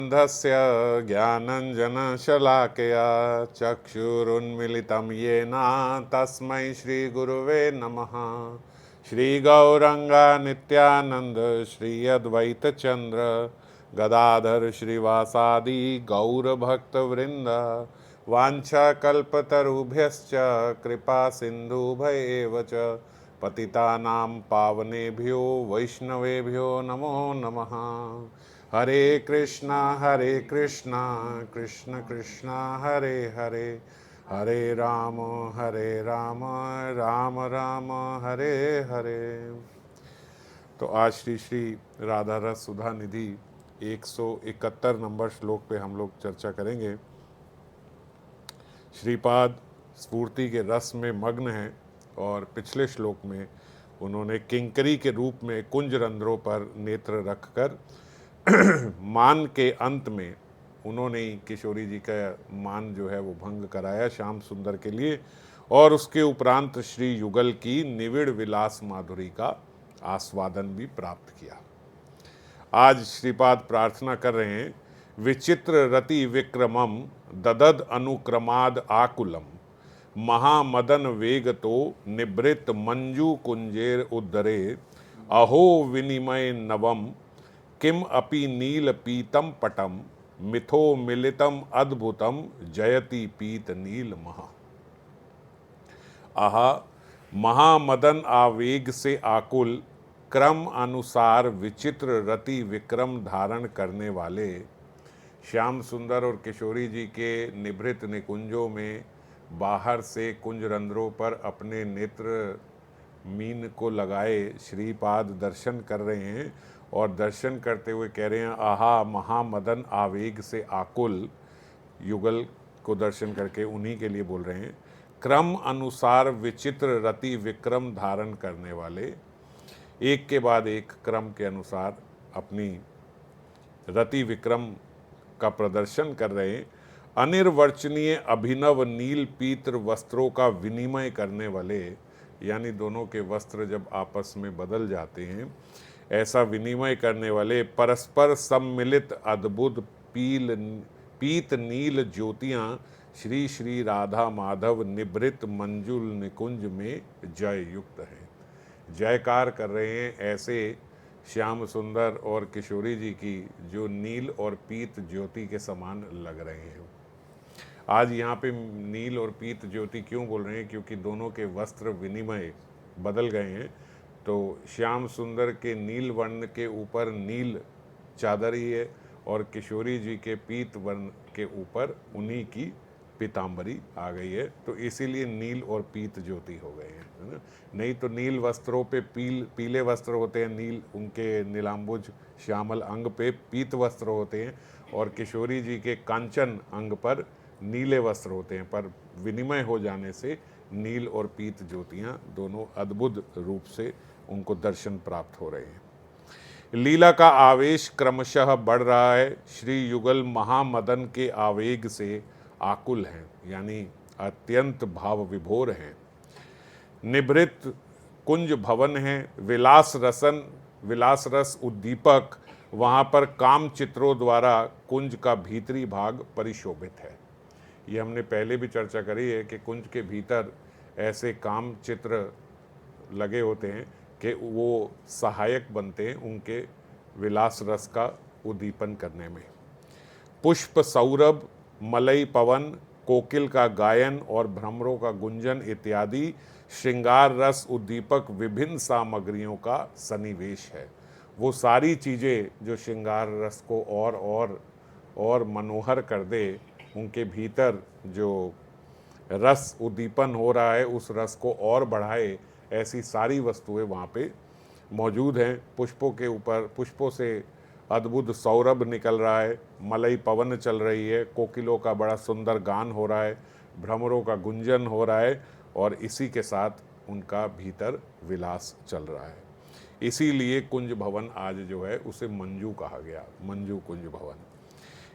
अन्धस्य ज्ञानञ्जनशलाकया चक्षुरुन्मिलितं येन तस्मै श्रीगुरुवे नमः। श्रीगौरङ्गा नित्यानन्द श्री अद्वैतचन्द्र गदाधर श्रीवासादि गौरभक्तवृन्द वाञ्छाकल्पतरुभ्यश्च कृपा सिन्धुभ्य एव च पतितानां पावनेभ्यो वैष्णवेभ्यो नमो नमः। हरे कृष्णा कृष्ण कृष्ण हरे हरे, हरे राम राम राम हरे हरे। तो आज श्री श्री राधा रस सुधा निधि 171 नंबर श्लोक पे हम लोग चर्चा करेंगे। श्रीपाद स्फूर्ति के रस में मग्न हैं और पिछले श्लोक में उन्होंने किंकरी के रूप में कुंज रंध्रों पर नेत्र रखकर मान के अंत में उन्होंने ही किशोरी जी का मान जो है वो भंग कराया श्याम सुंदर के लिए, और उसके उपरांत श्री युगल की निविड़ विलास माधुरी का आस्वादन भी प्राप्त किया। आज श्रीपाद प्रार्थना कर रहे हैं, विचित्र रति विक्रमम ददद अनुक्रमाद आकुलम महामदन वेग तो निवृत्त मंजू कुंजेर उद्धरे अहो विनिमय नवम किम अपि नील पीतम पटम मिथो मिलितम अद्भुतम जयति पीत नील महा। आहा, महामदन आवेग से आकुल क्रम अनुसार विचित्र रति विक्रम धारण करने वाले श्याम सुंदर और किशोरी जी के निभृत निकुंजों में बाहर से कुंज रंध्रों पर अपने नेत्र मीन को लगाए श्रीपाद दर्शन कर रहे हैं, और दर्शन करते हुए कह रहे हैं, आहा महामदन आवेग से आकुल। युगल को दर्शन करके उन्हीं के लिए बोल रहे हैं। क्रम अनुसार विचित्र रति विक्रम धारण करने वाले, एक के बाद एक क्रम के अनुसार अपनी रति विक्रम का प्रदर्शन कर रहे हैं। अनिर्वचनीय अभिनव नील पीत्र वस्त्रों का विनिमय करने वाले, यानी दोनों के वस्त्र जब आपस में बदल जाते हैं ऐसा विनिमय करने वाले, परस्पर सम्मिलित अद्भुत पीत नील ज्योतियाँ श्री श्री राधा माधव निभृत मंजुल निकुंज में जय युक्त हैं। जयकार कर रहे हैं ऐसे श्याम सुंदर और किशोरी जी की जो नील और पीत ज्योति के समान लग रहे हैं। आज यहाँ पे नील और पीत ज्योति क्यों बोल रहे हैं? क्योंकि दोनों के वस्त्र विनिमय बदल गए हैं। तो श्याम सुंदर के नील वर्ण के ऊपर नील चादर ही है और किशोरी जी के पीत वर्ण के ऊपर उन्हीं की पीताम्बरी आ गई है, तो इसीलिए नील और पीत ज्योति हो गए हैं, है ना। नहीं तो नील वस्त्रों पे पीले वस्त्र होते हैं, नील उनके नीलाम्बुज श्यामल अंग पे पीत वस्त्र होते हैं, और किशोरी जी के कांचन अंग पर नीले वस्त्र होते हैं। पर विनिमय हो जाने से नील और पीत ज्योतियाँ दोनों अद्भुत रूप से उनको दर्शन प्राप्त हो रहे हैं। लीला का आवेश क्रमशः बढ़ रहा है। श्री युगल महामदन के आवेग से आकुल हैं, यानी अत्यंत भाव विभोर हैं। निभृत कुंज भवन है, विलास रस उद्दीपक, वहाँ पर काम चित्रों द्वारा कुंज का भीतरी भाग परिशोभित है। ये हमने पहले भी चर्चा करी है कि कुंज के भीतर ऐसे काम चित्र लगे होते हैं कि वो सहायक बनते हैं उनके विलास रस का उद्दीपन करने में। पुष्प सौरभ, मलई पवन, कोकिल का गायन और भ्रमरों का गुंजन इत्यादि श्रृंगार रस उद्दीपक विभिन्न सामग्रियों का सन्निवेश है। वो सारी चीज़ें जो श्रृंगार रस को और मनोहर कर दे, उनके भीतर जो रस उद्दीपन हो रहा है उस रस को और बढ़ाए, ऐसी सारी वस्तुएं वहाँ पे मौजूद हैं। पुष्पों के ऊपर पुष्पों से अद्भुत सौरभ निकल रहा है, मलई पवन चल रही है, कोकिलों का बड़ा सुंदर गान हो रहा है, भ्रमरों का गुंजन हो रहा है, और इसी के साथ उनका भीतर विलास चल रहा है। इसीलिए कुंज भवन आज जो है उसे मंजू कहा गया, मंजू कुंज भवन।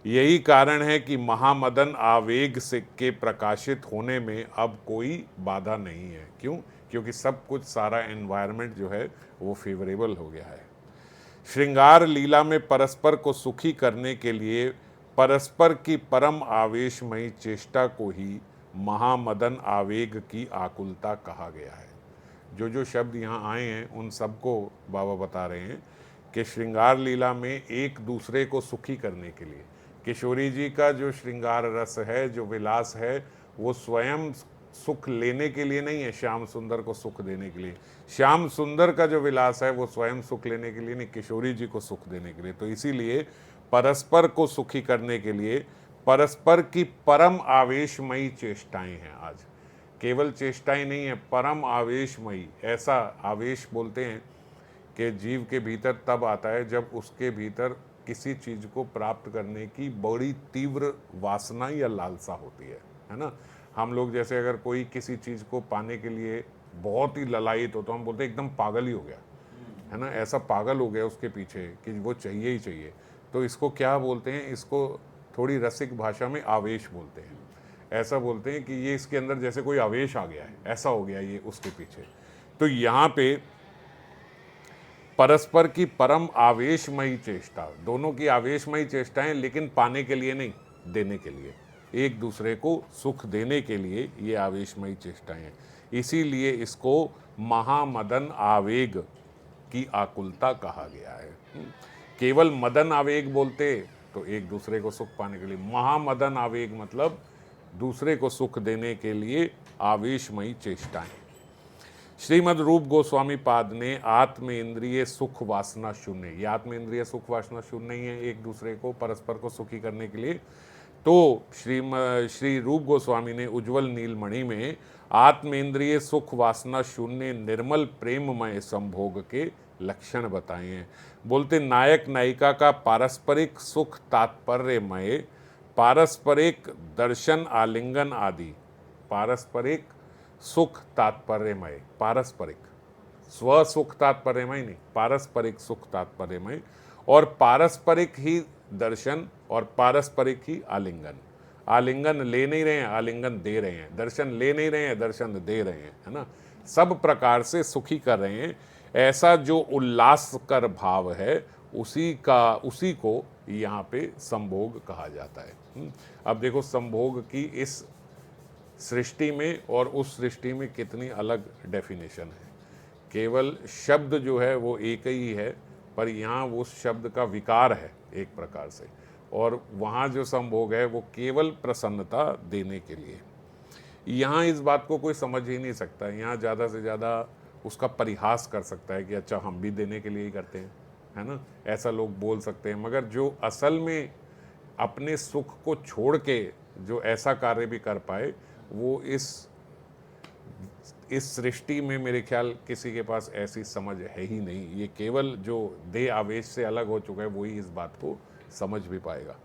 यही कारण है कि महामदन आवेग से के प्रकाशित होने में अब कोई बाधा नहीं है। क्यों? क्योंकि सब कुछ, सारा एनवायरनमेंट जो है वो फेवरेबल हो गया है। श्रृंगार लीला में परस्पर को सुखी करने के लिए परस्पर की परम आवेशमयी चेष्टा को ही महामदन आवेग की आकुलता कहा गया है। जो जो शब्द यहाँ आए हैं उन सबको बाबा बता रहे हैं कि श्रृंगार लीला में एक दूसरे को सुखी करने के लिए, किशोरी जी का जो श्रृंगार रस है, जो विलास है, वो स्वयं सुख लेने के लिए नहीं है, श्याम सुंदर को सुख देने के लिए। श्याम सुंदर का जो विलास है वो स्वयं सुख लेने के लिए नहीं, किशोरी जी को सुख देने के लिए। तो इसीलिए परस्पर को सुखी करने के लिए परस्पर की परम आवेशमयी चेष्टाएं हैं। आज केवल चेष्टाएं नहीं है, परम आवेशमयी। ऐसा आवेश बोलते हैं कि जीव के भीतर तब आता है जब उसके भीतर किसी चीज़ को प्राप्त करने की बड़ी तीव्र वासना या लालसा होती है ना। हम लोग जैसे अगर कोई किसी चीज़ को पाने के लिए बहुत ही ललायित हो तो हम बोलते हैं एकदम पागल ही हो गया, है ना, ऐसा पागल हो गया उसके पीछे कि वो चाहिए ही चाहिए। तो इसको क्या बोलते हैं, इसको थोड़ी रसिक भाषा में आवेश बोलते हैं। ऐसा बोलते हैं कि ये इसके अंदर जैसे कोई आवेश आ गया है, ऐसा हो गया ये उसके पीछे। तो यहाँ पे परस्पर की परम आवेशमयी चेष्टा, दोनों की आवेशमयी चेष्टाएं, लेकिन पाने के लिए नहीं, देने के लिए, एक दूसरे को सुख देने के लिए ये आवेशमयी चेष्टाएं हैं। इसीलिए इसको महामदन आवेग की आकुलता कहा गया है। केवल मदन आवेग बोलते तो एक दूसरे को सुख पाने के लिए, महामदन आवेग मतलब दूसरे को सुख देने के लिए आवेशमयी चेष्टाएं। श्रीमद् रूप गोस्वामी पाद ने आत्म इंद्रिय सुख वासना शून्य, ये आत्म इंद्रिय सुख वासना शून्य नहीं है एक दूसरे को परस्पर को सुखी करने के लिए। तो श्री रूप गोस्वामी ने उज्ज्वल नीलमणि में आत्म इंद्रिय सुख वासना शून्य निर्मल प्रेममय संभोग के लक्षण बताए हैं। बोलते नायक नायिका का पारस्परिक सुख तात्पर्यमय, पारस्परिक दर्शन आलिंगन आदि, पारस्परिक सुख तात्पर्यमय, पारस्परिक स्व सुख तात्पर्यमय नहीं, पारस्परिक सुख तात्पर्यमय, और पारस्परिक ही दर्शन और पारस्परिक ही आलिंगन। आलिंगन ले नहीं रहे हैं, आलिंगन दे रहे हैं, दर्शन ले नहीं रहे हैं, दर्शन दे रहे हैं, है ना, सब प्रकार से सुखी कर रहे हैं। ऐसा जो उल्लासकर भाव है उसी को यहाँ पे संभोग कहा जाता है। अब देखो संभोग की इस सृष्टि में और उस सृष्टि में कितनी अलग डेफिनेशन है। केवल शब्द जो है वो एक ही है, पर यहाँ वो शब्द का विकार है एक प्रकार से, और वहाँ जो संभोग है वो केवल प्रसन्नता देने के लिए। यहाँ इस बात को कोई समझ ही नहीं सकता, यहाँ ज़्यादा से ज़्यादा उसका परिहास कर सकता है कि अच्छा हम भी देने के लिए ही करते हैं, है ना, ऐसा लोग बोल सकते हैं। मगर जो असल में अपने सुख को छोड़ के जो ऐसा कार्य भी कर पाए, वो इस सृष्टि में मेरे ख्याल किसी के पास ऐसी समझ है ही नहीं। ये केवल जो देह आवेश से अलग हो चुका है वही इस बात को समझ भी पाएगा।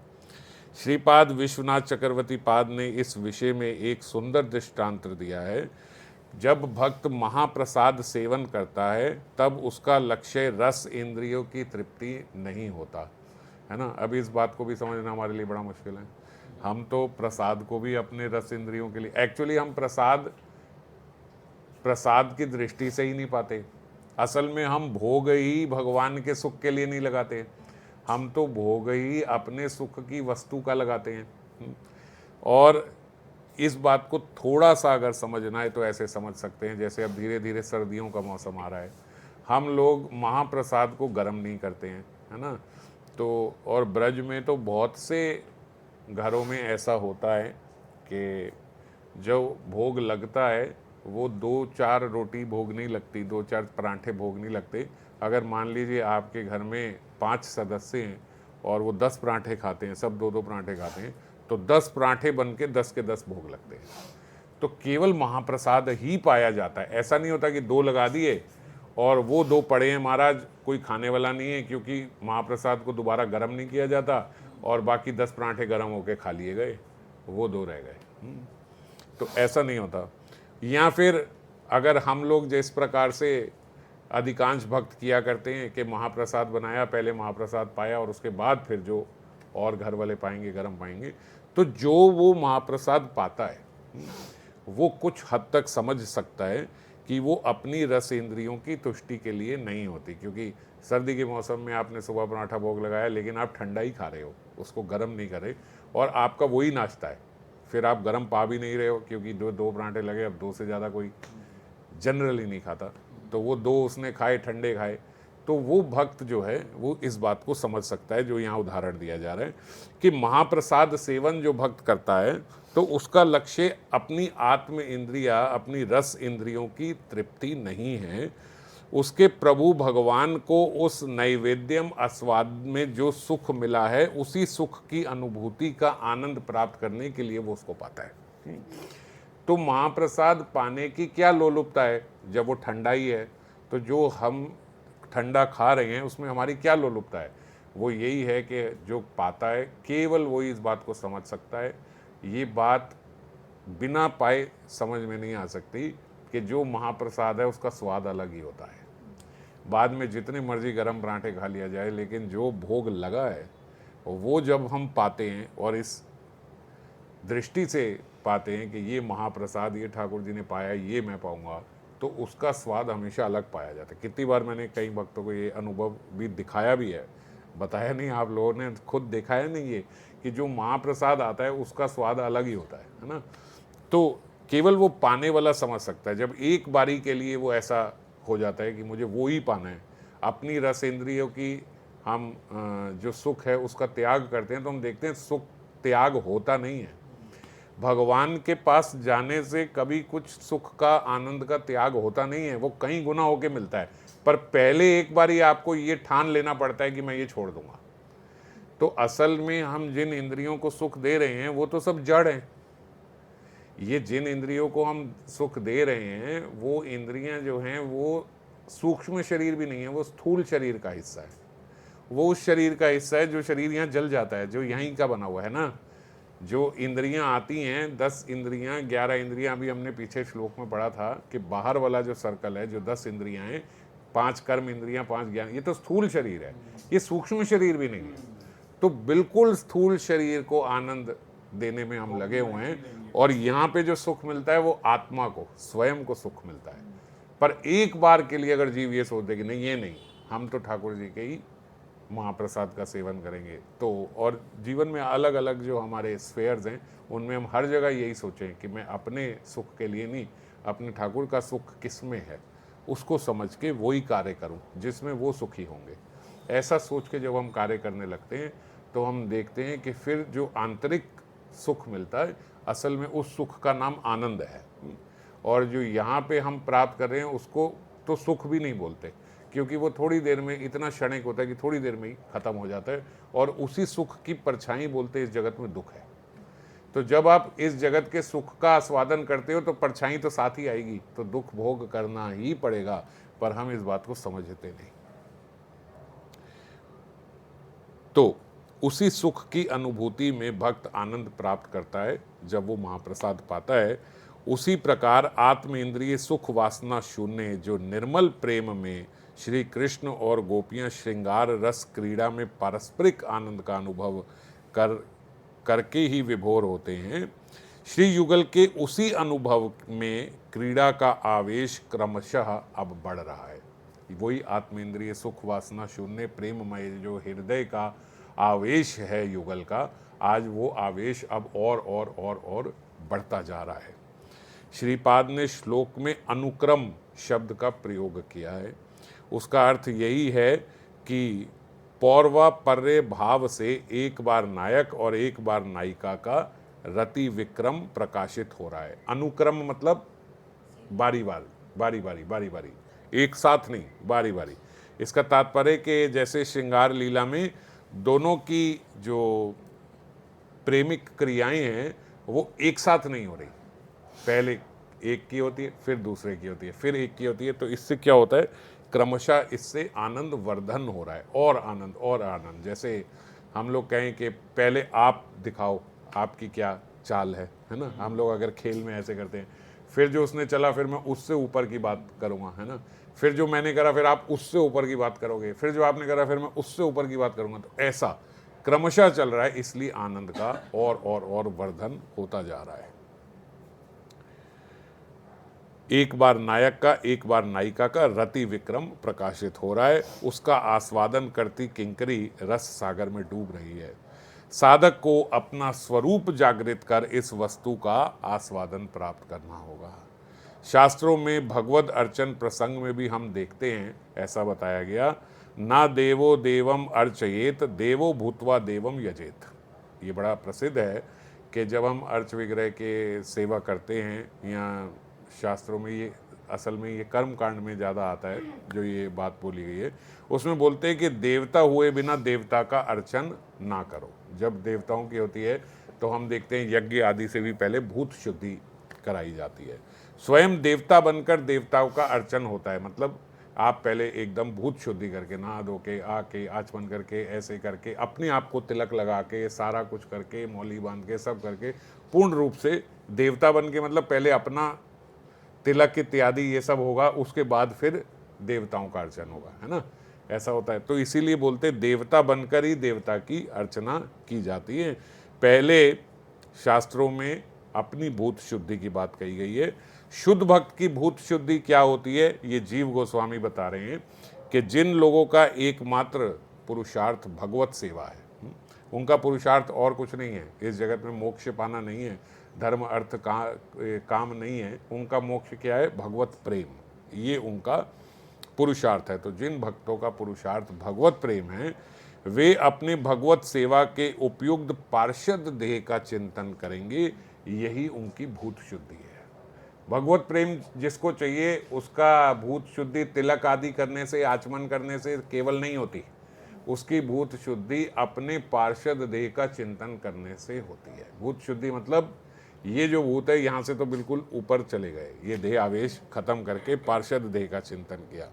श्रीपाद विश्वनाथ चक्रवर्ती पाद ने इस विषय में एक सुंदर दृष्टांत दिया है। जब भक्त महाप्रसाद सेवन करता है तब उसका लक्ष्य रस इंद्रियों की तृप्ति नहीं होता, है ना। अब इस बात को भी समझना हमारे लिए बड़ा मुश्किल है। हम तो प्रसाद को भी अपने रस इंद्रियों के लिए, एक्चुअली हम प्रसाद की दृष्टि से ही नहीं पाते। असल में हम भोग ही भगवान के सुख के लिए नहीं लगाते, हम तो भोग ही अपने सुख की वस्तु का लगाते हैं। और इस बात को थोड़ा सा अगर समझना है तो ऐसे समझ सकते हैं, जैसे अब धीरे धीरे सर्दियों का मौसम आ रहा है, हम लोग महाप्रसाद को गर्म नहीं करते हैं, है ना। तो और ब्रज में तो बहुत से घरों में ऐसा होता है कि जो भोग लगता है वो 2-4 रोटी भोग नहीं लगती, 2-4 परांठे भोग नहीं लगते। अगर मान लीजिए आपके घर में 5 सदस्य हैं और वो 10 परांठे खाते हैं, सब 2-2 परांठे खाते हैं, तो 10 परांठे बन के 10 के 10 भोग लगते हैं। तो केवल महाप्रसाद ही पाया जाता है। ऐसा नहीं होता कि 2 लगा दिए और वो 2 पड़े हैं महाराज, कोई खाने वाला नहीं है, क्योंकि महाप्रसाद को दोबारा गर्म नहीं किया जाता और बाकी 10 परांठे गर्म होके खा लिए गए, वो 2 रह गए। तो ऐसा नहीं होता। या फिर अगर हम लोग जिस प्रकार से अधिकांश भक्त किया करते हैं कि महाप्रसाद बनाया, पहले महाप्रसाद पाया और उसके बाद फिर जो और घर वाले पाएंगे गर्म पाएंगे, तो जो वो महाप्रसाद पाता है वो कुछ हद तक समझ सकता है कि वो अपनी रस इंद्रियों की तुष्टि के लिए नहीं होती। क्योंकि सर्दी के मौसम में आपने सुबह पराठा भोग लगाया, लेकिन आप ठंडा ही खा रहे हो, उसको गर्म नहीं कर रहे, और आपका वही नाश्ता है, फिर आप गर्म पा भी नहीं रहे हो, क्योंकि दो पराठे लगे, अब दो से ज़्यादा कोई जनरली नहीं खाता, तो वो दो उसने खाए, ठंडे खाए। तो वो भक्त जो है वो इस बात को समझ सकता है, जो यहाँ उदाहरण दिया जा रहा है कि महाप्रसाद सेवन जो भक्त करता है तो उसका लक्ष्य अपनी आत्म इंद्रिया, अपनी रस इंद्रियों की तृप्ति नहीं है, उसके प्रभु भगवान को उस नैवेद्यम आस्वाद में जो सुख मिला है उसी सुख की अनुभूति का आनंद प्राप्त करने के लिए वो उसको पाता है। तो महाप्रसाद पाने की क्या लोलुपता है, जब वो ठंडा ही है, तो जो हम ठंडा खा रहे हैं उसमें हमारी क्या लोलुपता है? वो यही है कि जो पाता है केवल वही इस बात को समझ सकता है। ये बात बिना पाए समझ में नहीं आ सकती कि जो महाप्रसाद है उसका स्वाद अलग ही होता है। बाद में जितने मर्जी गर्म पराठे खा लिया जाए, लेकिन जो भोग लगा है वो जब हम पाते हैं और इस दृष्टि से पाते हैं कि ये महाप्रसाद, ये ठाकुर जी ने पाया, ये मैं पाऊंगा, तो उसका स्वाद हमेशा अलग पाया जाता है। कितनी बार मैंने कई भक्तों को ये अनुभव भी दिखाया भी है, बताया नहीं, आप लोगों ने खुद देखा है नहीं ये, कि जो महाप्रसाद आता है उसका स्वाद अलग ही होता है ना। तो केवल वो पाने वाला समझ सकता है। जब एक बारी के लिए वो ऐसा हो जाता है कि मुझे वो ही पाना है, अपनी रस इंद्रियों की हम जो सुख है उसका त्याग करते हैं, तो हम देखते हैं सुख त्याग होता नहीं है। भगवान के पास जाने से कभी कुछ सुख का, आनंद का त्याग होता नहीं है, वो कई गुना होके मिलता है, पर पहले एक बार ही आपको ये ठान लेना पड़ता है कि मैं ये छोड़ दूंगा। तो असल में हम जिन इंद्रियों को सुख दे रहे हैं वो तो सब जड़ हैं। ये जिन इंद्रियों को हम सुख दे रहे हैं वो इंद्रियां जो हैं वो सूक्ष्म शरीर भी नहीं है, वो स्थूल शरीर का हिस्सा है। वो उस शरीर का हिस्सा है जो शरीर यहाँ जल जाता है, जो यहीं का बना हुआ है ना। जो इंद्रियां आती हैं, 10 इंद्रियां, 11 इंद्रियां, अभी हमने पीछे श्लोक में पढ़ा था कि बाहर वाला जो सर्कल है, जो 10 इंद्रियां हैं, 5 कर्म इंद्रियां, 5 ज्ञान, ये तो स्थूल शरीर है, ये सूक्ष्म शरीर भी नहीं है। तो बिल्कुल स्थूल शरीर को आनंद देने में हम लगे हुए हैं, और यहाँ पे जो सुख मिलता है वो आत्मा को, स्वयं को सुख मिलता है। पर एक बार के लिए अगर जीव ये सोच दे कि नहीं, ये नहीं, हम तो ठाकुर जी के ही महाप्रसाद का सेवन करेंगे, तो और जीवन में अलग अलग जो हमारे स्फेयर्स हैं उनमें हम हर जगह यही सोचें कि मैं अपने सुख के लिए नहीं, अपने ठाकुर का सुख किस में है उसको समझ के वही कार्य करूं जिसमें वो सुखी होंगे। ऐसा सोच के जब हम कार्य करने लगते हैं तो हम देखते हैं कि फिर जो आंतरिक सुख मिलता है असल में उस सुख का नाम आनंद है। और जो यहाँ पे हम प्राप्त कर रहे हैं उसको तो सुख भी नहीं बोलते, क्योंकि वो थोड़ी देर में इतना क्षणिक होता है कि थोड़ी देर में ही खत्म हो जाता है, और उसी सुख की परछाई बोलते इस जगत में दुख है। तो जब आप इस जगत के सुख का आस्वादन करते हो तो परछाई तो साथ ही आएगी, तो दुख भोग करना ही पड़ेगा, पर हम इस बात को समझते नहीं। तो उसी सुख की अनुभूति में भक्त आनंद प्राप्त करता है जब वो महाप्रसाद पाता है। उसी प्रकार आत्म इंद्रिय सुख वासना शून्य जो निर्मल प्रेम में श्री कृष्ण और गोपियां श्रृंगार रस क्रीड़ा में पारस्परिक आनंद का अनुभव करके ही विभोर होते हैं, श्री युगल के उसी अनुभव में क्रीड़ा का आवेश क्रमशः अब बढ़ रहा है। वही आत्मेंद्रिय सुख वासना शून्य प्रेममय जो हृदय का आवेश है युगल का, आज वो आवेश अब और बढ़ता जा रहा है। श्रीपाद ने श्लोक में अनुक्रम शब्द का प्रयोग किया है। उसका अर्थ यही है कि पौर्वापर्य भाव से एक बार नायक और एक बार नायिका का रति विक्रम प्रकाशित हो रहा है। अनुक्रम मतलब बारी बारी, एक साथ नहीं, बारी बारी। इसका तात्पर्य कि जैसे श्रृंगार लीला में दोनों की जो प्रेमिक क्रियाएं हैं वो एक साथ नहीं हो रही, पहले एक की होती है, फिर दूसरे की होती है, फिर एक की होती है। तो इससे क्या होता है, क्रमशः इससे आनंद वर्धन हो रहा है, और आनंद। जैसे हम लोग कहें कि पहले आप दिखाओ आपकी क्या चाल है ना। हम लोग अगर खेल में ऐसे करते हैं, फिर जो उसने चला फिर मैं उससे ऊपर की बात करूँगा, है ना। फिर जो मैंने करा फिर आप उससे ऊपर की बात करोगे, फिर जो आपने करा फिर मैं उससे ऊपर की बात करूँगा। तो ऐसा क्रमशः चल रहा है, इसलिए आनंद का और वर्धन होता जा रहा है। एक बार नायक का एक बार नायिका का रति विक्रम प्रकाशित हो रहा है। उसका आस्वादन करती किंकरी रस सागर में डूब रही है। साधक को अपना स्वरूप जागृत कर इस वस्तु का आस्वादन प्राप्त करना होगा। शास्त्रों में भगवद अर्चन प्रसंग में भी हम देखते हैं, ऐसा बताया गया, ना देवो देवम अर्चयेत देवो भूतवा देवम यजेत। ये बड़ा प्रसिद्ध है कि जब हम अर्च विग्रह के सेवा करते हैं, या शास्त्रों में ये असल में ये कर्म कांड में ज़्यादा आता है जो ये बात बोली गई है, उसमें बोलते हैं कि देवता हुए बिना देवता का अर्चन ना करो। जब देवताओं की होती है तो हम देखते हैं यज्ञ आदि से भी पहले भूत शुद्धि कराई जाती है। स्वयं देवता बनकर देवताओं का अर्चन होता है, मतलब आप पहले एकदम भूत शुद्धि करके नहा धो के आके आचमन करके ऐसे करके अपने आप को तिलक लगा के सारा कुछ करके मौली बांध के सब करके पूर्ण रूप से देवता बन के, मतलब पहले अपना तिलक इत्यादि ये सब होगा, उसके बाद फिर देवताओं का अर्चन होगा, है ना, ऐसा होता है। तो इसीलिए बोलते देवता बनकर ही देवता की अर्चना की जाती है। पहले शास्त्रों में अपनी भूत शुद्धि की बात कही गई है। शुद्ध भक्त की भूत शुद्धि क्या होती है, ये जीव गोस्वामी बता रहे हैं कि जिन लोगों का एकमात्र पुरुषार्थ भगवत सेवा है, उनका पुरुषार्थ और कुछ नहीं है, इस जगत में मोक्ष पाना नहीं है, धर्म अर्थ काम नहीं है, उनका मोक्ष क्या है, भगवत प्रेम, ये उनका पुरुषार्थ है। तो जिन भक्तों का पुरुषार्थ भगवत प्रेम है, वे अपने भगवत सेवा के उपयुक्त पार्षद देह का चिंतन करेंगे, यही उनकी भूत शुद्धि है। भगवत प्रेम जिसको चाहिए उसका भूत शुद्धि तिलक आदि करने से, आचमन करने से केवल नहीं होती, उसकी भूत शुद्धि अपने पार्षद देह का चिंतन करने से होती है। भूत शुद्धि मतलब ये जो भूत है यहाँ से तो बिल्कुल ऊपर चले गए, ये देह आवेश खत्म करके पार्षद देह का चिंतन किया।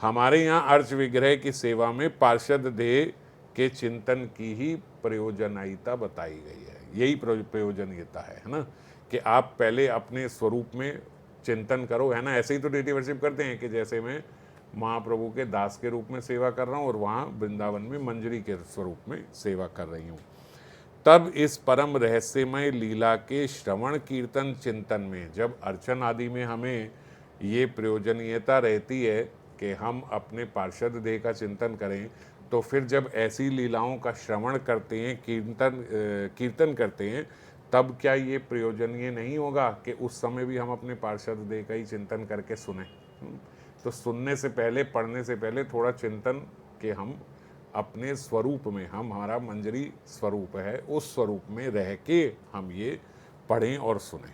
हमारे यहाँ अर्च विग्रह की सेवा में पार्षद देह के चिंतन की ही प्रयोजनीयता बताई गई है। यही प्रयोजनीयता है ना, कि आप पहले अपने स्वरूप में चिंतन करो, है ना। ऐसे ही तो डेटी वर्शिप करते हैं कि जैसे मैं महाप्रभु के दास के रूप में सेवा कर रहा हूँ और वहाँ वृंदावन में मंजरी के स्वरूप में सेवा कर रही हूँ। तब इस परम रहस्यमय लीला के श्रवण कीर्तन चिंतन में, जब अर्चन आदि में हमें ये प्रयोजनीयता रहती है कि हम अपने पार्षद देह का चिंतन करें, तो फिर जब ऐसी लीलाओं का श्रवण करते हैं, कीर्तन करते हैं, तब क्या ये प्रयोजनीय नहीं होगा कि उस समय भी हम अपने पार्षद देह का ही चिंतन करके सुने। तो सुनने से पहले, पढ़ने से पहले थोड़ा चिंतन कि हम अपने स्वरूप में, हम हमारा मंजरी स्वरूप है, उस स्वरूप में रह के हम ये पढ़ें और सुने।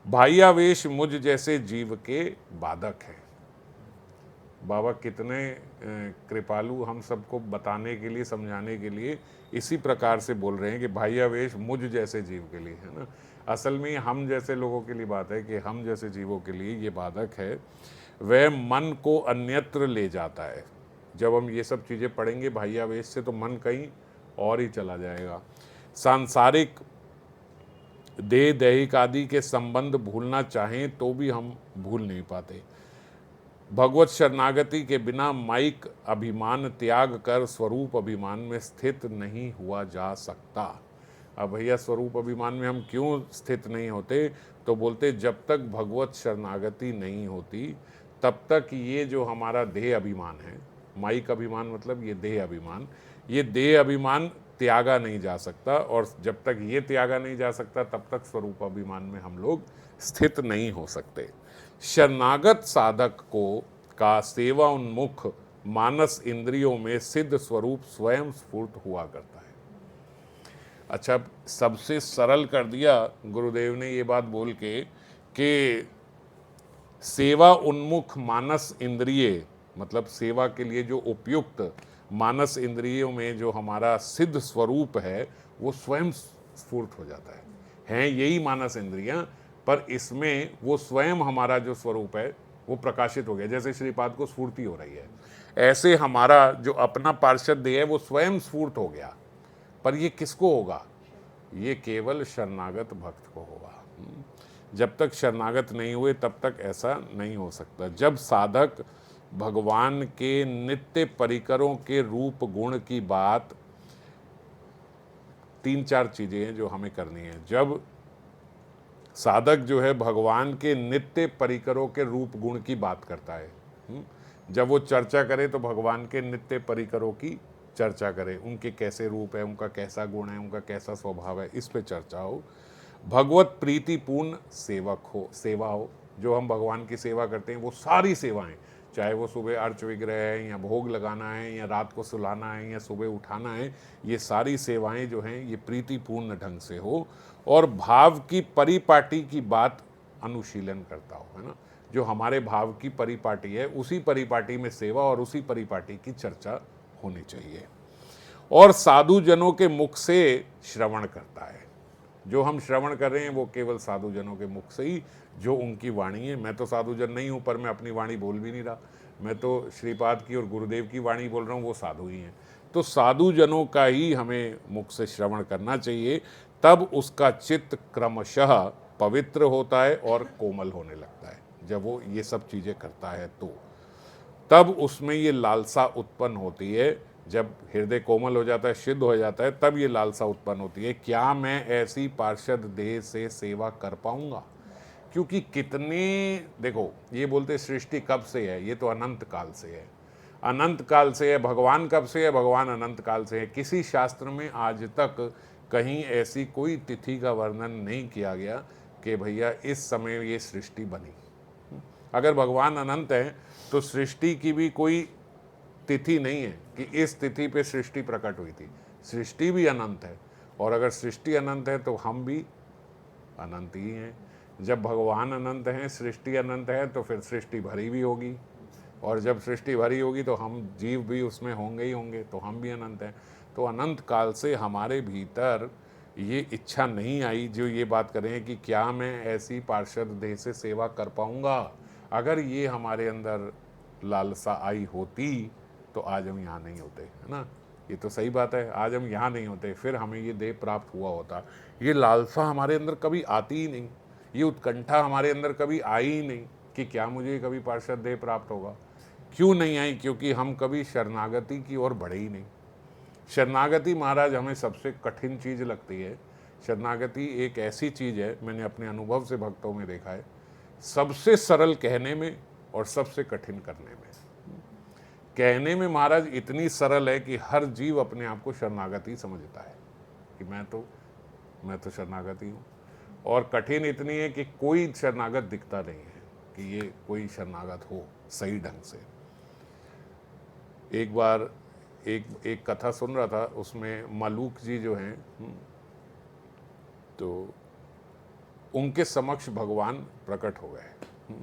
भाइयावेश मुझ जैसे जीव के बाधक है। बाबा कितने कृपालु, हम सबको बताने के लिए, समझाने के लिए इसी प्रकार से बोल रहे हैं कि भाइयावेश मुझ जैसे जीव के लिए, है ना। असल में हम जैसे लोगों के लिए बात है कि हम जैसे जीवों के लिए ये बाधक है। वह मन को अन्यत्र ले जाता है। जब हम ये सब चीज़ें पढ़ेंगे भाइयावेश से, तो मन कहीं और ही चला जाएगा। सांसारिक देह दैहिक आदि के संबंध भूलना चाहें तो भी हम भूल नहीं पाते। भगवत शरणागति के बिना माइक अभिमान त्याग कर स्वरूप अभिमान में स्थित नहीं हुआ जा सकता। अब भैया स्वरूप अभिमान में हम क्यों स्थित नहीं होते, तो बोलते जब तक भगवत शरणागति नहीं होती तब तक ये जो हमारा देह अभिमान है, माइक अभिमान मतलब ये देह अभिमान त्यागा नहीं जा सकता, और जब तक ये त्यागा नहीं जा सकता तब तक स्वरूप अभिमान में हम लोग स्थित नहीं हो सकते। शरणागत साधक को का सेवा उन्मुख मानस इंद्रियों में सिद्ध स्वरूप स्वयं स्फूर्त हुआ करता है। अच्छा, सबसे सरल कर दिया गुरुदेव ने ये बात बोल के कि सेवा उन्मुख मानस इंद्रिय, मतलब सेवा के लिए जो उपयुक्त मानस इंद्रियों में जो हमारा सिद्ध स्वरूप है वो स्वयं स्फूर्त हो जाता है। हैं यही मानस इंद्रियां, पर इसमें वो स्वयं हमारा जो स्वरूप है वो प्रकाशित हो गया। जैसे श्रीपाद को स्फूर्ति हो रही है, ऐसे हमारा जो अपना पार्षद देह है वो स्वयं स्फूर्त हो गया। पर ये किसको होगा? ये केवल शरणागत भक्त को होगा। जब तक शरणागत नहीं हुए तब तक ऐसा नहीं हो सकता। जब साधक भगवान के नित्य परिकरों के रूप गुण की बात, 3-4 चीज़ें हैं जो हमें करनी है। जब साधक जो है भगवान के नित्य परिकरों के रूप गुण की बात करता है। जब वो चर्चा करे तो भगवान के नित्य परिकरों की चर्चा करे, उनके कैसे रूप है, उनका कैसा गुण है, उनका कैसा स्वभाव है, इस पे चर्चा हो। भगवत प्रीतिपूर्ण सेवा हो। जो हम भगवान की सेवा करते हैं वो सारी सेवाएं, चाहे वो सुबह अर्च विग्रह है या भोग लगाना है या रात को सुलाना है या सुबह उठाना है, ये सारी सेवाएं जो हैं ये प्रीतिपूर्ण ढंग से हो और भाव की परिपाटी की बात अनुशीलन करता हो, है ना। जो हमारे भाव की परिपाटी है उसी परिपाटी में सेवा और उसी परिपाटी की चर्चा होनी चाहिए। और साधु जनों के मुख से श्रवण करता है। जो हम श्रवण कर रहे हैं वो केवल साधु जनों के मुख से ही, जो उनकी वाणी है। मैं तो साधु जन नहीं हूँ, पर मैं अपनी वाणी बोल भी नहीं रहा, मैं तो श्रीपाद की और गुरुदेव की वाणी बोल रहा हूँ, वो साधु ही हैं। तो साधु जनों का ही हमें मुख से श्रवण करना चाहिए, तब उसका चित्त क्रमशः पवित्र होता है और कोमल होने लगता है। जब वो ये सब चीज़ें करता है तो तब उसमें ये लालसा उत्पन्न होती है। जब हृदय कोमल हो जाता है, शुद्ध हो जाता है, तब ये लालसा उत्पन्न होती है, क्या मैं ऐसी पार्षद देह से सेवा कर पाऊंगा। क्योंकि कितने, देखो ये बोलते सृष्टि कब से है, ये तो अनंत काल से है, अनंत काल से है। भगवान कब से है, भगवान अनंत काल से है। किसी शास्त्र में आज तक कहीं ऐसी कोई तिथि का वर्णन नहीं किया गया कि भैया इस समय ये सृष्टि बनी। अगर भगवान अनंत है तो सृष्टि की भी कोई तिथि नहीं है कि इस तिथि पे सृष्टि प्रकट हुई थी। सृष्टि भी अनंत है, और अगर सृष्टि अनंत है तो हम भी अनंत ही हैं। जब भगवान अनंत हैं, सृष्टि अनंत है, तो फिर सृष्टि भरी भी होगी, और जब सृष्टि भरी होगी तो हम जीव भी उसमें होंगे ही होंगे, तो हम भी अनंत हैं। तो अनंत काल से हमारे भीतर ये इच्छा नहीं आई जो ये बात करें कि क्या मैं ऐसी पार्षद देह से सेवा कर पाऊंगा। अगर ये हमारे अंदर लालसा आई होती तो आज हम यहाँ नहीं होते, है ना। ये तो सही बात है, आज हम यहाँ नहीं होते, फिर हमें ये देह प्राप्त हुआ होता। ये लालसा हमारे अंदर कभी आती ही नहीं, ये उत्कंठा हमारे अंदर कभी आई ही नहीं कि क्या मुझे कभी पार्षद देह प्राप्त होगा। क्यों नहीं आई? क्योंकि हम कभी शरणागति की ओर बढ़े ही नहीं। शरणागति महाराज हमें सबसे कठिन चीज़ लगती है। शरणागति एक ऐसी चीज़ है, मैंने अपने अनुभव से भक्तों में देखा है, सबसे सरल कहने में और सबसे कठिन करने में। कहने में महाराज इतनी सरल है कि हर जीव अपने आप को शरणागति समझता है कि मैं तो शरणागति हूँ, और कठिन इतनी है कि कोई शरणागत दिखता नहीं है कि ये कोई शरणागत हो सही ढंग से। एक बार एक कथा सुन रहा था, उसमें मलूक जी जो हैं, तो उनके समक्ष भगवान प्रकट हो गए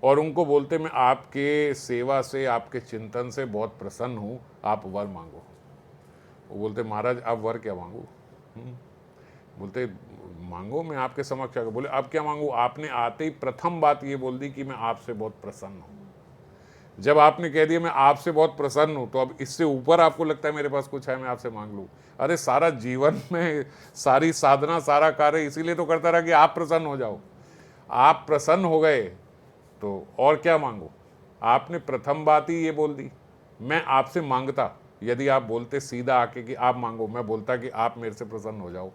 और उनको बोलते, मैं आपके सेवा से, आपके चिंतन से बहुत प्रसन्न हूँ, आप वर मांगो। वो बोलते, महाराज आप वर क्या मांगू? बोलते, मांगो, मैं आपके समक्ष आकर। बोले, अब क्या मांगू? आपने आते ही प्रथम बात ये बोल दी कि मैं आपसे बहुत प्रसन्न हूँ। जब आपने कह दिया मैं आपसे बहुत प्रसन्न हूँ, तो अब इससे ऊपर आपको लगता है मेरे पास कुछ है मैं आपसे मांग लूँ? अरे सारा जीवन में सारी साधना, सारा कार्य इसीलिए तो करता रहा कि आप प्रसन्न हो जाओ। आप प्रसन्न हो गए तो और क्या मांगो? आपने प्रथम बात ही ये बोल दी। मैं आपसे मांगता, यदि आप बोलते सीधा आके कि आप मांगो, मैं बोलता कि आप मेरे से प्रसन्न हो जाओ।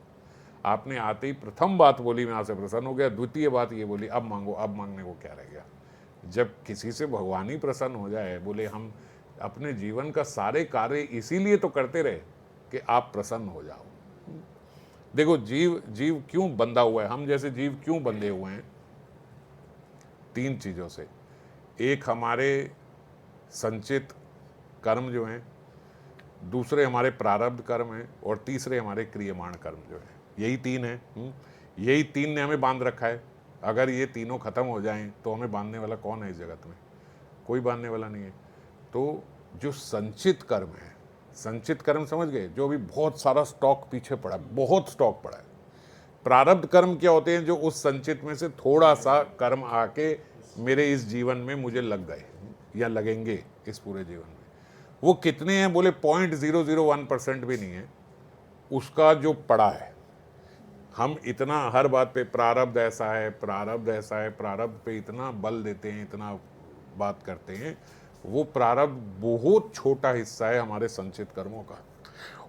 आपने आते ही प्रथम बात बोली मैं आपसे प्रसन्न हो गया, द्वितीय बात ये बोली अब मांगो। अब मांगने को क्या रह गया? जब किसी से भगवान ही प्रसन्न हो जाए, बोले हम अपने जीवन का सारे कार्य इसीलिए तो करते रहे कि आप प्रसन्न हो जाओ। देखो जीव क्यों बंधा हुआ है, हम जैसे जीव क्यों बंधे हुए हैं? तीन चीज़ों से। एक हमारे संचित कर्म जो हैं, दूसरे हमारे प्रारब्ध कर्म हैं, और तीसरे हमारे क्रियमाण कर्म जो है। यही तीन है। यही तीन ने हमें बांध रखा है। अगर ये तीनों खत्म हो जाएं तो हमें बांधने वाला कौन है इस जगत में? कोई बांधने वाला नहीं है। तो जो संचित कर्म है, संचित कर्म समझ गए, जो अभी बहुत सारा स्टॉक पीछे पड़ा है, बहुत स्टॉक पड़ा है। प्रारब्ध कर्म क्या होते हैं? जो उस संचित में से थोड़ा सा कर्म आके मेरे इस जीवन में मुझे लग गए या लगेंगे इस पूरे जीवन में। वो कितने हैं? बोले 0.001% भी नहीं है उसका जो पड़ा है। हम इतना हर बात पे प्रारब्ध ऐसा है, प्रारब्ध ऐसा है, प्रारब्ध पे इतना बल देते हैं, इतना बात करते हैं। वो प्रारब्ध बहुत छोटा हिस्सा है हमारे संचित कर्मों का।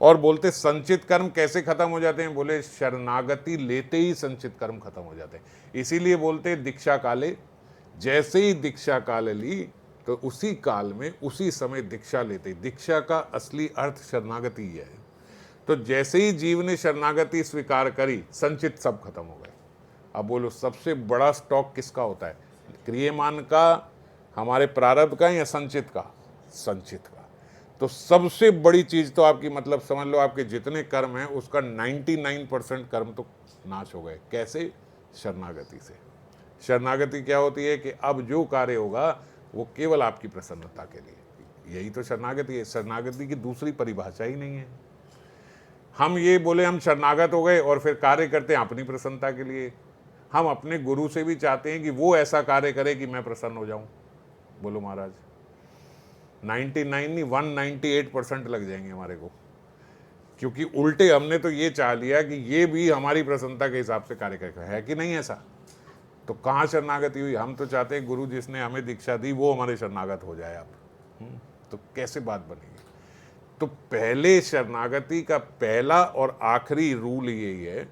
और बोलते संचित कर्म कैसे खत्म हो जाते हैं, बोले शरणागति लेते ही संचित कर्म खत्म हो जाते हैं। इसीलिए बोलते दीक्षा काले, जैसे ही दीक्षा काल ली तो उसी काल में उसी समय दीक्षा लेते। दीक्षा का असली अर्थ शरणागति ही है। तो जैसे ही जीव ने शरणागति स्वीकार करी, संचित सब खत्म हो गए। अब बोलो सबसे बड़ा स्टॉक किसका होता है, क्रियमान का, हमारे प्रारब्ध का, या संचित का? संचित का। तो सबसे बड़ी चीज तो आपकी, मतलब समझ लो आपके जितने कर्म हैं उसका 99% कर्म तो नाश हो गए। कैसे? शरणागति से। शरणागति क्या होती है कि अब जो कार्य होगा वो केवल आपकी प्रसन्नता के लिए। यही तो शरणागति है। शरणागति की दूसरी परिभाषा ही नहीं है। हम ये बोले हम शरणागत हो गए और फिर कार्य करते हैं अपनी प्रसन्नता के लिए। हम अपने गुरु से भी चाहते हैं कि वो ऐसा कार्य करे कि मैं प्रसन्न हो जाऊं। बोलो महाराज, 99 नहीं 198% लग जाएंगे हमारे को, क्योंकि उल्टे हमने तो ये चाह लिया कि ये भी हमारी प्रसन्नता के हिसाब से कार्य करेगा। है कि नहीं ऐसा? तो कहाँ शरणागति हुई? हम तो चाहते हैं गुरु जिसने हमें दीक्षा दी वो हमारे शरणागत हो जाए। आप तो कैसे बात बनेगी? तो पहले शरणागति का पहला और आखिरी रूल यही है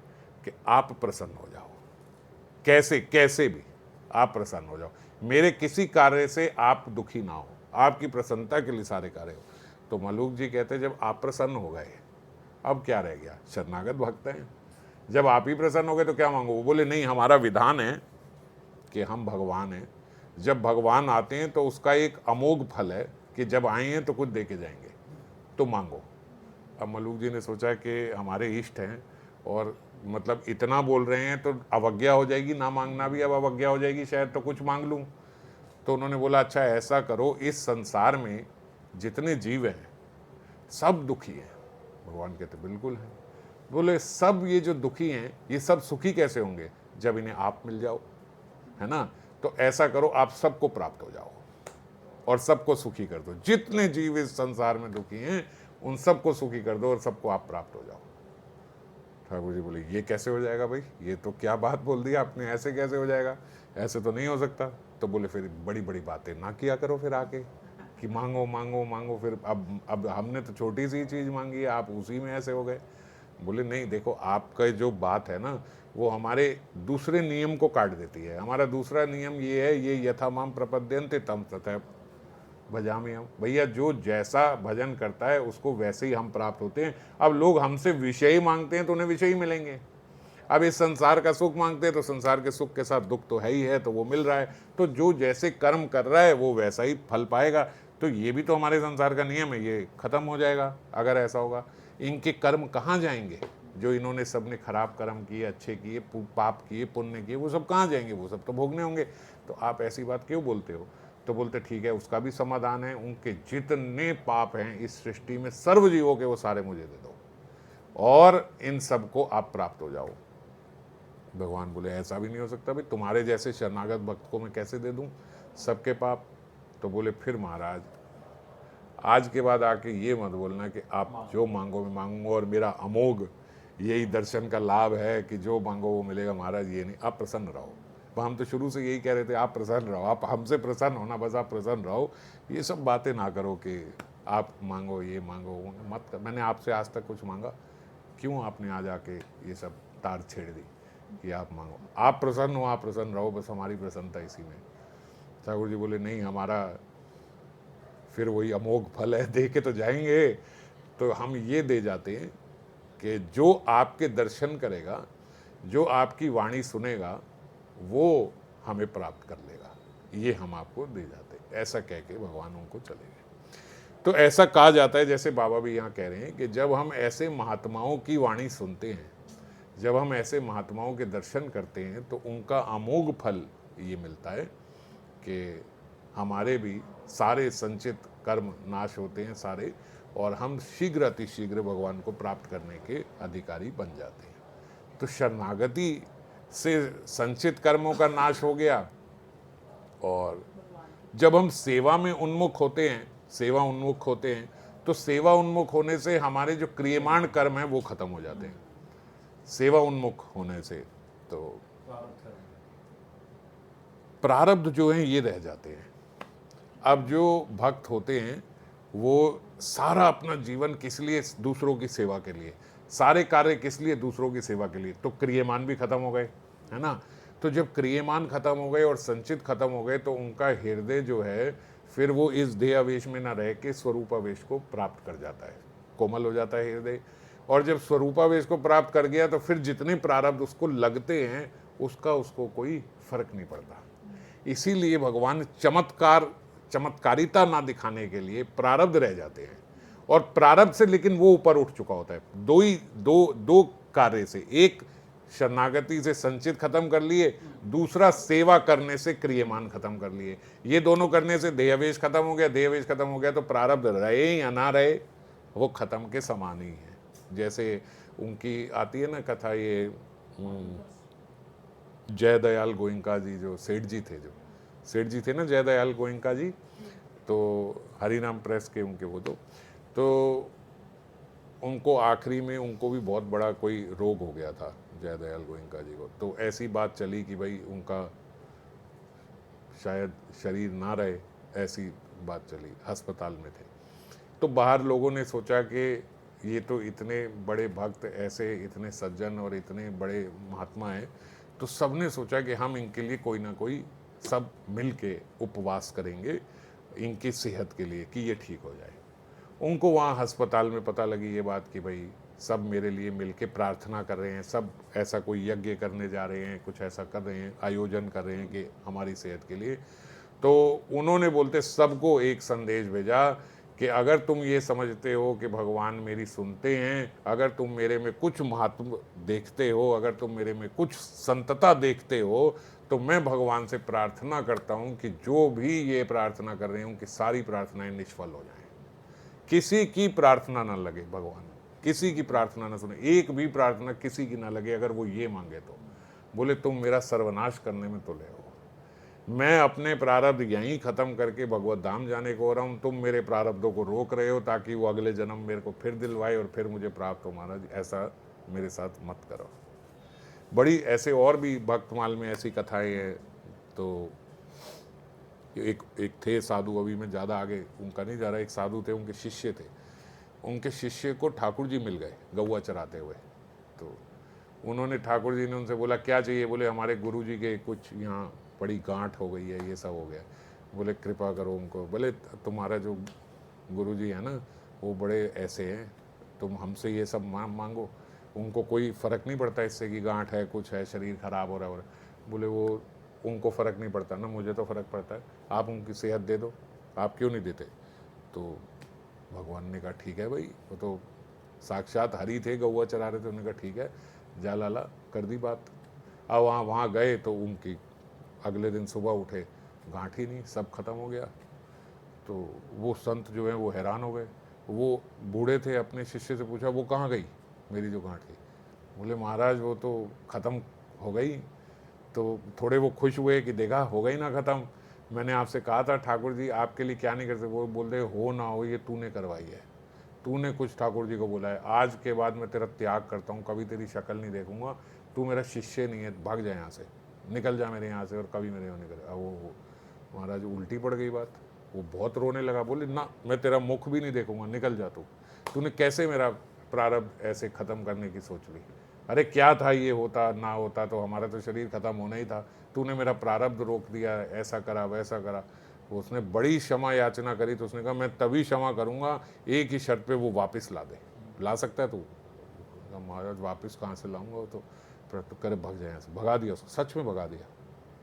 कि आप प्रसन्न हो जाओ। कैसे? कैसे भी आप प्रसन्न हो जाओ। मेरे किसी कार्य से आप दुखी ना हो, आपकी प्रसन्नता के लिए सारे कार्य हो। तो मलूक जी कहते हैं जब आप प्रसन्न हो गए अब क्या रह गया? शरणागत भक्त हैं। जब आप ही प्रसन्न हो गए तो क्या मांगो? वो बोले नहीं, हमारा विधान है कि हम भगवान हैं। जब भगवान आते हैं तो उसका एक अमोघ फल है कि जब आए हैं तो कुछ दे के जाएंगे, तो मांगो। अब मलूक जी ने सोचा कि हमारे इष्ट हैं और मतलब इतना बोल रहे हैं तो अवज्ञा हो जाएगी, ना मांगना भी अब अवज्ञा हो जाएगी शायद, तो कुछ मांग लूँ। तो उन्होंने बोला अच्छा ऐसा करो, इस संसार में जितने जीव हैं सब दुखी हैं। भगवान कहते बिल्कुल हैं। बोले सब ये जो दुखी हैं ये सब सुखी कैसे होंगे? जब इन्हें आप मिल जाओ, है ना? तो ऐसा करो आप सबको प्राप्त हो जाओ और सबको सुखी कर दो। जितने जीव इस संसार में दुखी हैं उन सबको सुखी कर दो और सबको आप प्राप्त हो जाओ। ठाकुर जी बोले ये कैसे हो जाएगा भाई? ये तो क्या बात बोल दी आपने, ऐसे कैसे हो जाएगा? ऐसे तो नहीं हो सकता। तो बोले फिर बड़ी बड़ी बातें ना किया करो फिर आके कि मांगो मांगो मांगो। फिर अब हमने तो छोटी सी चीज़ मांगी है, आप उसी में ऐसे हो गए। बोले नहीं देखो, आपका जो बात है ना वो हमारे दूसरे नियम को काट देती है। हमारा दूसरा नियम ये है, ये यथामाम प्रपद्यन्ते तम तथा भजामि हम। भैया जो जैसा भजन करता है उसको वैसे ही हम प्राप्त होते हैं। अब लोग हमसे विषय मांगते हैं तो उन्हें विषय ही मिलेंगे। अब इस संसार का सुख मांगते हैं तो संसार के सुख के साथ दुख तो है ही है, तो वो मिल रहा है। तो जो जैसे कर्म कर रहा है वो वैसा ही फल पाएगा। तो ये भी तो हमारे संसार का नियम है, ये खत्म हो जाएगा अगर ऐसा होगा। इनके कर्म कहाँ जाएंगे? जो इन्होंने सबने खराब कर्म किए, अच्छे किए, पाप किए, पुण्य किए, वो सब कहाँ जाएंगे? वो सब तो भोगने होंगे। तो आप ऐसी बात क्यों बोलते हो? तो बोलते ठीक है उसका भी समाधान है, उनके जितने पाप हैं इस सृष्टि में सर्व जीवों के वो सारे मुझे दे दो और इन सबको आप प्राप्त हो जाओ। भगवान बोले ऐसा भी नहीं हो सकता भाई, तुम्हारे जैसे शरणागत भक्त को मैं कैसे दे दूं सबके पाप? तो बोले फिर महाराज आज के बाद आके ये मत बोलना कि आप जो मांगो मैं मांगूंगा और मेरा अमोघ यही दर्शन का लाभ है कि जो मांगो वो मिलेगा। महाराज ये नहीं, आप प्रसन्न रहो। हम तो शुरू से यही कह रहे थे आप प्रसन्न रहो, आप हमसे प्रसन्न होना, बस आप प्रसन्न रहो। ये सब बातें ना करो कि आप मांगो ये मांगो वो मत कर। मैंने आपसे आज तक कुछ मांगा? क्यों आपने आज आके ये सब तार छेड़ दी कि आप मांगो? आप प्रसन्न हो, आप प्रसन्न रहो, बस हमारी प्रसन्नता इसी में। ठाकुर जी बोले नहीं, हमारा फिर वही अमोघ फल है, दे के तो जाएंगे। तो हम ये दे जाते हैं कि जो आपके दर्शन करेगा, जो आपकी वाणी सुनेगा, वो हमें प्राप्त कर लेगा, ये हम आपको दे जाते हैं। ऐसा कह के भगवान उनको चले गए। तो ऐसा कहा जाता है, जैसे बाबा भी यहाँ कह रहे हैं कि जब हम ऐसे महात्माओं की वाणी सुनते हैं, जब हम ऐसे महात्माओं के दर्शन करते हैं तो उनका अमोघ फल ये मिलता है कि हमारे भी सारे संचित कर्म नाश होते हैं सारे, और हम शीघ्र अतिशीघ्र भगवान को प्राप्त करने के अधिकारी बन जाते हैं। तो शरणागति से संचित कर्मों का नाश हो गया। और जब हम सेवा में उन्मुख होते हैं, सेवा उन्मुख होते हैं, तो सेवा उन्मुख होने से हमारे जो क्रियमाण कर्म हैं वो खत्म हो जाते हैं। सेवा उन्मुख होने से तो प्रारब्ध जो हैं ये रह जाते हैं। अब जो भक्त होते हैं वो सारा अपना जीवन किस लिए? दूसरों की सेवा के लिए। सारे कार्य किस लिए? दूसरों की सेवा के लिए। तो क्रियमान भी खत्म हो गए, है ना? तो जब क्रियमान खत्म हो गए और संचित खत्म हो गए तो उनका हृदय जो है फिर वो इस देह आवेश में ना रह के स्वरूपावेश को प्राप्त कर जाता है, कोमल हो जाता है हृदय। और जब स्वरूपावेश को प्राप्त कर गया तो फिर जितने प्रारब्ध उसको लगते हैं उसका उसको कोई फर्क नहीं पड़ता। इसीलिए भगवान चमत्कारिता ना दिखाने के लिए प्रारब्ध रह जाते हैं, और प्रारब्ध से लेकिन वो ऊपर उठ चुका होता है। दो कार्य से, एक शरणागति से संचित खत्म कर लिए, दूसरा सेवा करने से क्रियमान खत्म कर लिए। ये दोनों करने से देहावेश खत्म हो गया, देहावेश खत्म हो गया तो प्रारब्ध रहे या ना रहे वो खत्म के समान ही है। जैसे उनकी आती है ना कथा, ये जयदयाल गोयंका जी, जो सेठ जी थे ना, जयदयाल गोयंका जी, तो हरिनाम प्रेस के उनके वो तो उनको आखिरी में उनको भी बहुत बड़ा कोई रोग हो गया था जयदयाल गोयंका जी को। तो ऐसी बात चली कि भाई उनका शायद शरीर ना रहे, ऐसी बात चली, अस्पताल में थे। तो बाहर लोगों ने सोचा कि ये तो इतने बड़े भक्त, ऐसे इतने सज्जन और इतने बड़े महात्मा हैं, तो सबने सोचा कि हम इनके लिए कोई ना कोई सब मिल के उपवास करेंगे इनकी सेहत के लिए कि ये ठीक हो जाए। उनको वहाँ अस्पताल में पता लगी ये बात कि भाई सब मेरे लिए मिल के प्रार्थना कर रहे हैं, सब ऐसा कोई यज्ञ करने जा रहे हैं, कुछ ऐसा कर रहे हैं, आयोजन कर रहे हैं कि हमारी सेहत के लिए। तो उन्होंने बोलते सबको एक संदेश भेजा कि अगर तुम ये समझते हो कि भगवान मेरी सुनते हैं, अगर तुम मेरे में कुछ महत्व देखते हो, अगर तुम मेरे में कुछ संतता देखते हो, तो मैं भगवान से प्रार्थना करता हूँ कि जो भी ये प्रार्थना कर रहे हूँ कि सारी प्रार्थनाएं निष्फल हो जाएं। किसी की प्रार्थना ना लगे, भगवान किसी की प्रार्थना ना सुने, एक भी प्रार्थना किसी की ना लगे अगर वो ये मांगे तो। बोले तुम मेरा सर्वनाश करने में तुले हो, मैं अपने प्रारब्ध यहीं खत्म करके भगवत धाम जाने को हो रहा हूँ, तुम मेरे प्रारब्धों को रोक रहे हो ताकि वो अगले जन्म मेरे को फिर दिलवाए और फिर मुझे प्राप्त हो। महाराज ऐसा मेरे साथ मत करो। बड़ी ऐसे और भी भक्तमाल में ऐसी कथाएं हैं। तो एक थे साधु, अभी मैं ज़्यादा आगे उनका नहीं जा रहा, एक साधु थे, उनके शिष्य थे। उनके शिष्य को ठाकुर जी मिल गए गौवा चराते हुए। तो उन्होंने, ठाकुर जी ने उनसे बोला क्या चाहिए? बोले हमारे गुरु जी के कुछ यहाँ बड़ी गांठ हो गई है, ये सब हो गया। बोले कृपा करो उनको। बोले तुम्हारा जो गुरु जी है ना वो बड़े ऐसे हैं, तुम हमसे ये सब मांगो, उनको कोई फ़र्क नहीं पड़ता इससे कि गांठ है, कुछ है, शरीर खराब हो रहा है। बोले वो उनको फ़र्क नहीं पड़ता ना, मुझे तो फ़र्क पड़ता है, आप उनकी सेहत दे दो, आप क्यों नहीं देते? तो भगवान ने कहा ठीक है भाई, वो तो साक्षात हरि थे, गौवा चरा रहे थे। उन्होंने कहा ठीक है, जा लाला, कर दी बात। अब वहाँ गए तो उनकी अगले दिन सुबह उठे, गांठ ही नहीं, सब खत्म हो गया। तो वो संत जो है वो हैरान हो गए। वो बूढ़े थे, अपने शिष्य से पूछा वो कहाँ गई मेरी जो गांठ थी? बोले महाराज वो तो ख़त्म हो गई। तो थोड़े वो खुश हुए कि देखा हो गई ना ख़त्म, मैंने आपसे कहा था ठाकुर जी आपके लिए क्या नहीं करते। वो बोल रहे हो ना हो ये तूने करवाई है, तूने कुछ ठाकुर जी को बोला है, आज के बाद मैं तेरा त्याग करता हूँ, कभी तेरी शक्ल नहीं देखूंगा, तू मेरा शिष्य नहीं है, भाग जा यहाँ से, निकल जा मेरे यहाँ से और कभी मेरे यहाँ निकल। वो महाराज उल्टी पड़ गई बात, वो बहुत रोने लगा। बोले ना मैं तेरा मुख भी नहीं देखूंगा, निकल जा तूने कैसे मेरा प्रारब्ध ऐसे ख़त्म करने की सोच ली? अरे क्या था, ये होता ना होता तो हमारा तो शरीर ख़त्म होना ही था, तूने मेरा प्रारब्ध रोक दिया, ऐसा करा वैसा करा। उसने बड़ी क्षमा याचना करी। तो उसने कहा मैं तभी क्षमा करूँगा एक ही शर्त पे, वो वापस ला दे। ला सकता है तू? महाराज वापस कहाँ से लाऊंगा? तो करे भग जाए, भगा दिया उसको, सच में भगा दिया।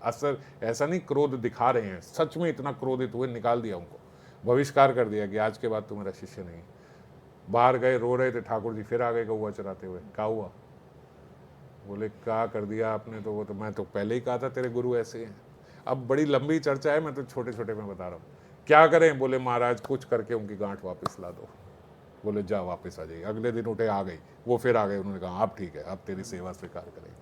असर ऐसा नहीं क्रोध दिखा रहे हैं, सच में इतना क्रोधित हुए, निकाल दिया उनको, बहिष्कार कर दिया कि आज के बाद तू मेरा शिष्य नहीं। बाहर गए, रो रहे थे, ठाकुर जी फिर आ गए गौवा चराते हुए। क्या हुआ? बोले क्या कर दिया आपने? तो वो तो मैं तो पहले ही कहा था तेरे गुरु ऐसे हैं। अब बड़ी लंबी चर्चा है, मैं तो छोटे छोटे में बता रहा हूँ। क्या करें? बोले महाराज कुछ करके उनकी गांठ वापस ला दो। बोले जा वापस आ जाइए। अगले दिन उठे, आ गई, वो फिर आ गए। उन्होंने कहा आप ठीक है, अब तेरी सेवा स्वीकार करेंगे।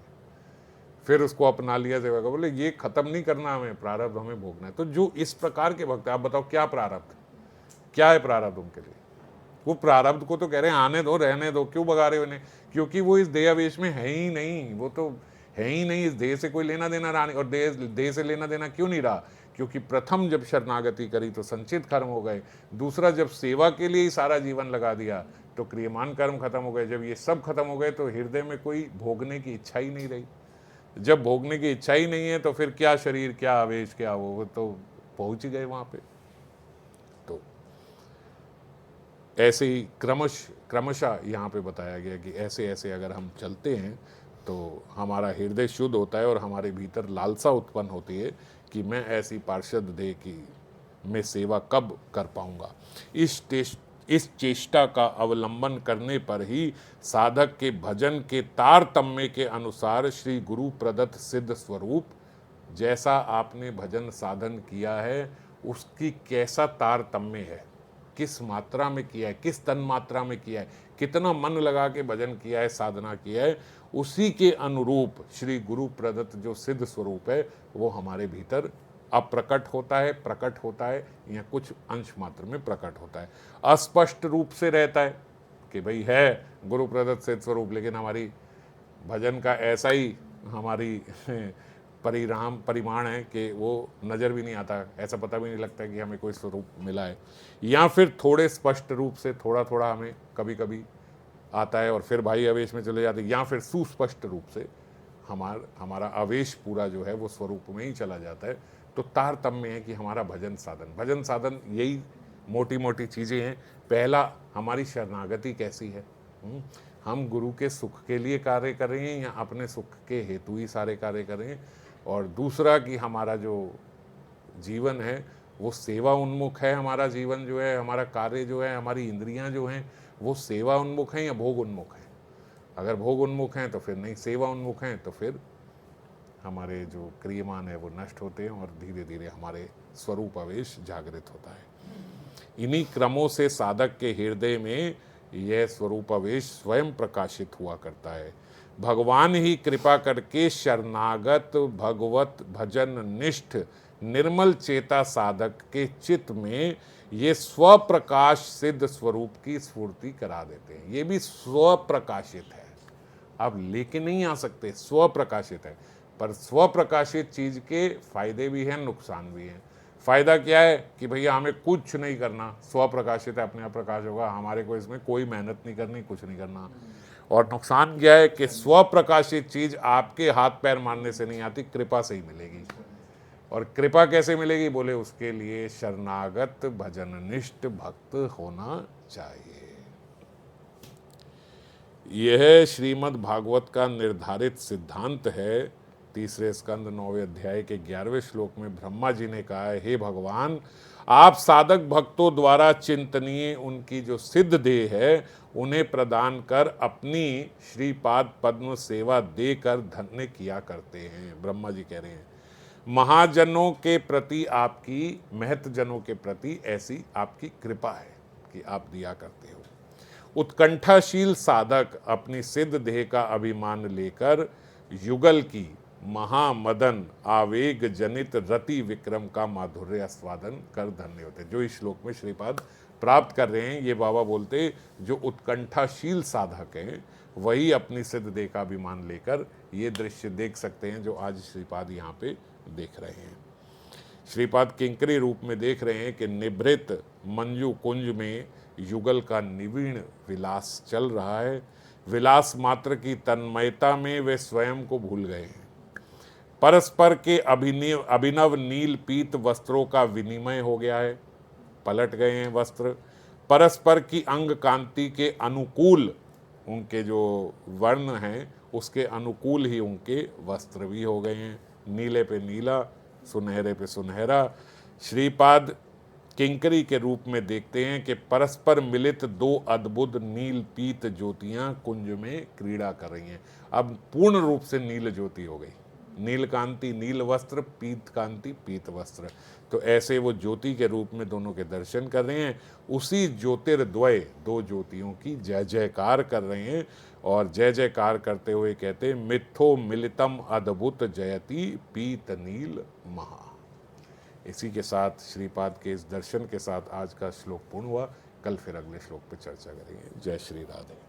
फिर उसको अपना लिया सेवा का। बोले ये खत्म नहीं करना हमें, प्रारब्ध हमें भोगना है। तो जो इस प्रकार के भक्त, आप बताओ क्या प्रारब्ध, क्या है प्रारब्ध उनके लिए? वो प्रारब्ध को तो कह रहे हैं आने दो, रहने दो, क्यों भगा रहे हो उन्हें? क्योंकि वो इस देहावेश में है ही नहीं, वो तो है ही नहीं, इस देह से कोई लेना देना रहा नहीं। और देह से लेना देना क्यों नहीं रहा? क्योंकि प्रथम जब शरणागति करी तो संचित कर्म हो गए, दूसरा जब सेवा के लिए ही सारा जीवन लगा दिया तो क्रियमान कर्म खत्म हो गए। जब ये सब खत्म हो गए तो हृदय में कोई भोगने की इच्छा ही नहीं रही। जब भोगने की इच्छा ही नहीं है तो फिर क्या शरीर, क्या आवेश, क्या वो तो पहुंच ही गए वहां पे। तो ऐसे ही क्रमशः यहाँ पे बताया गया कि ऐसे ऐसे अगर हम चलते हैं तो हमारा हृदय शुद्ध होता है और हमारे भीतर लालसा उत्पन्न होती है कि मैं ऐसी पार्षद देह की मैं सेवा कब कर पाऊंगा। इस चेष्टा का अवलंबन करने पर ही साधक के भजन के तारतम्य के अनुसार श्री गुरु प्रदत्त सिद्ध स्वरूप, जैसा आपने भजन साधन किया है उसकी कैसा तारतम्य है, किस मात्रा में किया है, किस तन मात्रा में किया है, कितना मन लगा के भजन किया है, साधना किया है, उसी के अनुरूप श्री गुरु प्रदत्त जो सिद्ध स्वरूप है वो हमारे भीतर अप्रकट होता है, प्रकट होता है, या कुछ अंश मात्र में प्रकट होता है। अस्पष्ट रूप से रहता है कि भाई है गुरु प्रदत्त सिद्ध स्वरूप, लेकिन हमारी भजन का ऐसा ही हमारी परिमाण है कि वो नज़र भी नहीं आता, ऐसा पता भी नहीं लगता कि हमें कोई स्वरूप मिला है। या फिर थोड़े स्पष्ट रूप से थोड़ा थोड़ा हमें कभी कभी आता है और फिर भाई आवेश में चले जाते, या फिर सुस्पष्ट रूप से हमारा आवेश पूरा जो है वो स्वरूप में ही चला जाता है। तो तारतम्य है कि हमारा भजन साधन यही मोटी मोटी चीज़ें हैं। पहला, हमारी शरणागति कैसी है, हम गुरु के सुख के लिए कार्य कर रहे हैं या अपने सुख के हेतु ही सारे कार्य कर रहे हैं। और दूसरा कि हमारा जो जीवन है वो सेवा उन्मुख है, हमारा जीवन जो है, हमारा कार्य जो है, हमारी इंद्रियां जो हैं वो सेवा उन्मुख हैं या भोग उन्मुख हैं। अगर भोग उन्मुख हैं तो फिर नहीं, सेवा उन्मुख हैं तो फिर हमारे जो क्रियमान है वो नष्ट होते हैं और धीरे धीरे हमारे स्वरूप आवेश जागृत होता है। इन्हीं क्रमों से साधक के हृदय में यह स्वरूप आवेश स्वयं प्रकाशित हुआ करता है। भगवान ही कृपा करके शरणागत भगवत भजन निष्ठ निर्मल चेता साधक के चित्त में ये स्वप्रकाश सिद्ध स्वरूप की स्फूर्ति करा देते हैं। ये भी स्वप्रकाशित है, आप लेके नहीं आ सकते, स्वप्रकाशित है। पर स्वप्रकाशित चीज़ के फायदे भी हैं, नुकसान भी हैं। फ़ायदा क्या है कि भैया हमें कुछ नहीं करना, स्वप्रकाशित है, अपने आप प्रकाश होगा, हमारे को इसमें कोई मेहनत नहीं करनी, कुछ नहीं करना। और नुकसान क्या है कि स्वप्रकाशित चीज़ आपके हाथ पैर मारने से नहीं आती, कृपा से ही मिलेगी। और कृपा कैसे मिलेगी, बोले उसके लिए शरणागत भजननिष्ठ भक्त होना चाहिए। यह श्रीमद् भागवत का निर्धारित सिद्धांत है। तीसरे स्कंद 9वें अध्याय के 11वें श्लोक में ब्रह्मा जी ने कहा है, हे भगवान, आप साधक भक्तों द्वारा चिंतनीय उनकी जो सिद्ध देह है उन्हें प्रदान कर अपनी श्रीपाद पद्म सेवा देकर धन्य किया करते हैं। ब्रह्मा जी कह रहे हैं महाजनों के प्रति आपकी, महतजनों के प्रति ऐसी आपकी कृपा है कि आप दिया करते हो। उत्कंठाशील साधक अपनी सिद्ध देह का अभिमान लेकर युगल की महामदन आवेग जनित रति विक्रम का माधुर्य आस्वादन कर धन्य होते। जो इस श्लोक में श्रीपाद प्राप्त कर रहे हैं, ये बाबा बोलते जो उत्कंठाशील साधक हैं वही अपनी सिद्ध देह का अभिमान लेकर ये दृश्य देख सकते हैं जो आज श्रीपाद यहाँ पे देख रहे हैं। श्रीपाद किंकरी रूप में देख रहे हैं कि निभृत मंजू कुंज में युगल का निवीण विलास चल रहा है। विलास मात्र की तन्मयता में वे स्वयं को भूल गए हैं। परस्पर के अभिनव नील पीत वस्त्रों का विनिमय हो गया है, पलट गए हैं वस्त्र। परस्पर की अंग कांति के अनुकूल उनके जो वर्ण हैं उसके अनुकूल ही उनके वस्त्र भी हो गए हैं। नीले पे नीला, सुनहरे पे सुनहरा। श्रीपाद किंकरी के रूप में देखते हैं कि परस्पर मिलित दो अद्भुत नील पीत ज्योतियां कुंज में क्रीड़ा कर रही हैं। अब पूर्ण रूप से नील ज्योति हो गई, नील कांति नील वस्त्र, पीत कांति पीत वस्त्र। तो ऐसे वो ज्योति के रूप में दोनों के दर्शन कर रहे हैं। उसी ज्योतिर्द्वय दो ज्योतियों की जय जयकार कर रहे हैं और जय जयकार करते हुए कहते मिथो मिलितम अद्भुत जयति पीत नील महा। इसी के साथ श्रीपाद के इस दर्शन के साथ आज का श्लोक पूर्ण हुआ। कल फिर अगले श्लोक पर चर्चा करेंगे। जय श्री राधे।